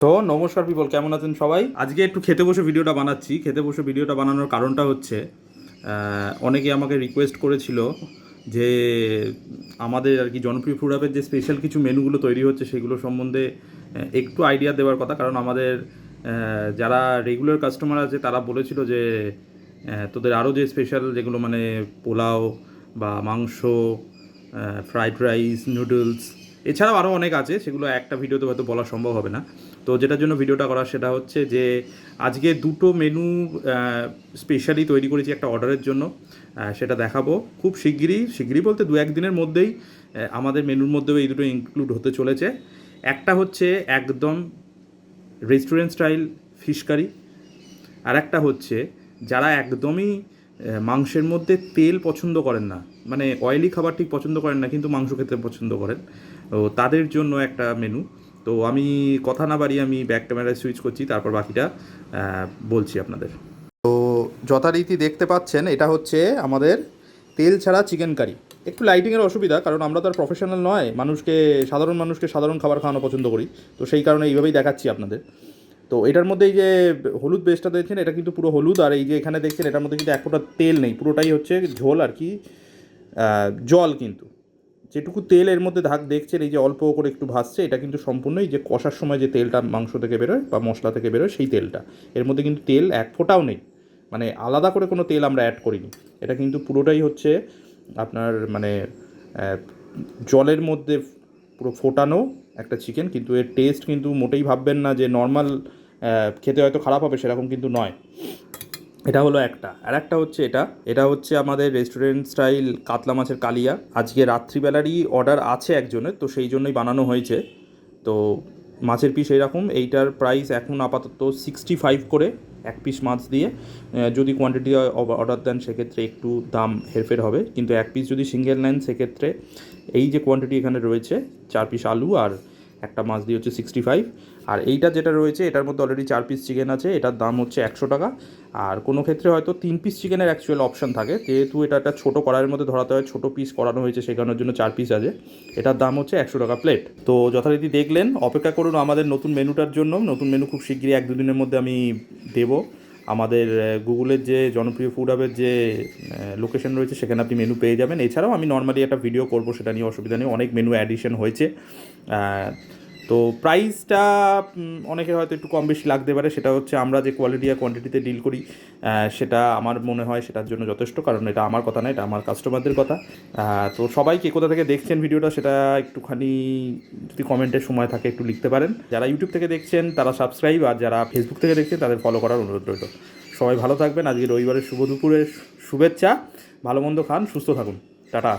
তো নমস্কার পিপল, কেমন আছেন সবাই? আজকে একটু খেতে বসে ভিডিওটা বানাচ্ছি। খেতে বসে ভিডিওটা বানানোর কারণটা হচ্ছে অনেকে আমাকে রিকোয়েস্ট করেছিল যে আমাদের আর কি জনপ্রিয় ফুড হাবের যে স্পেশাল কিছু মেনুগুলো তৈরি হচ্ছে সেগুলো সম্বন্ধে একটু আইডিয়া দেওয়ার কথা। কারণ আমাদের যারা রেগুলার কাস্টমার আছে তারা বলেছিল যে তোদের আরও যে স্পেশাল যেগুলো মানে পোলাও বা মাংস, ফ্রাইড রাইস, নুডলস, এছাড়াও আরও অনেক আছে, সেগুলো একটা ভিডিওতে হয়তো বলা সম্ভব হবে না। তো যেটার জন্য ভিডিওটা করা সেটা হচ্ছে যে আজকে দুটো মেনু স্পেশালি তৈরি করেছি একটা অর্ডারের জন্য। সেটা দেখাবো খুব শিগগিরই বলতে দু একদিনের মধ্যেই আমাদের মেনুর মধ্যেও এই দুটো ইনক্লুড হতে চলেছে। একটা হচ্ছে একদম রেস্টুরেন্ট স্টাইল ফিশ কারি, আর একটা হচ্ছে যারা একদমই মাংসের মধ্যে তেল পছন্দ করেন না, মানে অয়েলি খাবার ঠিক পছন্দ করেন না কিন্তু মাংস খেতে পছন্দ করেন, তো তাদের জন্য একটা মেনু। তো আমি কথা না বাড়িয়ে আমি ব্যাক ক্যামেরায় সুইচ করছি, তারপর বাকিটা বলছি আপনাদের। তো যথারীতি দেখতে পাচ্ছেন এটা হচ্ছে আমাদের তেল ছাড়া চিকেন কারি। একটু লাইটিংয়ের অসুবিধা, কারণ আমরা তো আর প্রফেশনাল নয়, সাধারণ মানুষকে সাধারণ খাবার খাওয়ানো পছন্দ করি, তো সেই কারণে এইভাবেই দেখাচ্ছি আপনাদের। তো এটার মধ্যে এই যে হলুদ বেসটা দেখছেন, এটা কিন্তু পুরো হলুদ, আর এই যে এখানে দেখছেন এটার মধ্যে কিন্তু এক ফোঁটা তেল নেই, পুরোটাই হচ্ছে ঝোল আর কি, জল। কিন্তু যেটুকু তেল এর মধ্যে দেখছেন, এই যে অল্প করে একটু ভাসছে, এটা কিন্তু সম্পূর্ণ এই যে কষার সময় যে তেলটা মাংস থেকে বেরোয় বা মশলা থেকে বেরোয় সেই তেলটা। এর মধ্যে কিন্তু তেল এক ফোঁটাও নেই, মানে আলাদা করে কোনো তেল আমরা অ্যাড করিনি। এটা কিন্তু পুরোটাই হচ্ছে আপনার মানে জলের মধ্যে পুরো ফোটানো একটা চিকেন। কিন্তু এর টেস্ট কিন্তু মোটেই ভাববেন না যে নর্মাল খেতে হয়তো খারাপ হবে, সেরকম কিন্তু নয়। এটা হলো একটা। আর একটা হচ্ছে এটা হচ্ছে আমাদের রেস্টুরেন্ট স্টাইল কাতলা মাছের কালিয়া। আজকে রাত্রিবেলারই অর্ডার আছে একজনের, তো সেই জন্যই বানানো হয়েছে। তো মাছের পিস এইরকম, এইটার প্রাইস এখন আপাতত 65 করে এক পিস মাছ দিয়ে। যদি কোয়ান্টিটি অর্ডার দেন সেক্ষেত্রে একটু দাম হেরফের হবে, কিন্তু এক পিস যদি সিঙ্গেল নেন সেক্ষেত্রে এই যে কোয়ান্টিটি এখানে রয়েছে 4 পিস আলু আর একটা মাছ দিয়ে হচ্ছে 65। আর এইটা যেটা রয়েছে এটার মধ্যে অলরেডি 4 পিস চিকেন আছে, এটার দাম হচ্ছে 100 টাকা। আর কোনো ক্ষেত্রে হয়তো 3 পিস চিকেনের অ্যাকচুয়াল অপশান থাকে, যেহেতু এটা একটা ছোটো কড়াইয়ের মধ্যে ধরাতে হয়, ছোটো পিস করানো হয়েছে সেই কারণের জন্য 4 পিস আছে। এটার দাম হচ্ছে 100 টাকা প্লেট। তো যথারীতি দেখলেন, অপেক্ষা করুন আমাদের নতুন মেনুটার জন্য। নতুন মেনু খুব শিগগিরই 1-2 দিনের মধ্যে আমি দেবো। আমাদের গুগলের যে জনপ্রিয় ফুড হাবের যে লোকেশন রয়েছে সেখানে আপনি মেনু পেয়ে যাবেন। এছাড়াও আমি নর্মালি একটা ভিডিও করবো, সেটা নিয়ে অসুবিধা নেই, অনেক মেনু অ্যাডিশন হয়েছে। তো প্রাইসটা অনেকের হয়তো একটু কম বেশি লাগতে পারে, সেটা হচ্ছে আমরা যে কোয়ালিটি আর কোয়ান্টিটিতে ডিল করি সেটা আমার মনে হয় সেটার জন্য যথেষ্ট, কারণ এটা আমার কথা না, এটা আমার কাস্টমারদের কথা। তো সবাই কে কোথা থেকে দেখছেন ভিডিওটা সেটা একটুখানি যদি কমেন্টের সময় থাকে একটু লিখতে পারেন। যারা ইউটিউব থেকে দেখছেন তারা সাবস্ক্রাইব, আর যারা ফেসবুক থেকে দেখছেন তাদের ফলো করার অনুরোধ রইল। সবাই ভালো থাকবেন। আজকে রবিবারের শুভ দুপুরের শুভেচ্ছা। ভালো মন্দ খান, সুস্থ থাকুন। টাটা।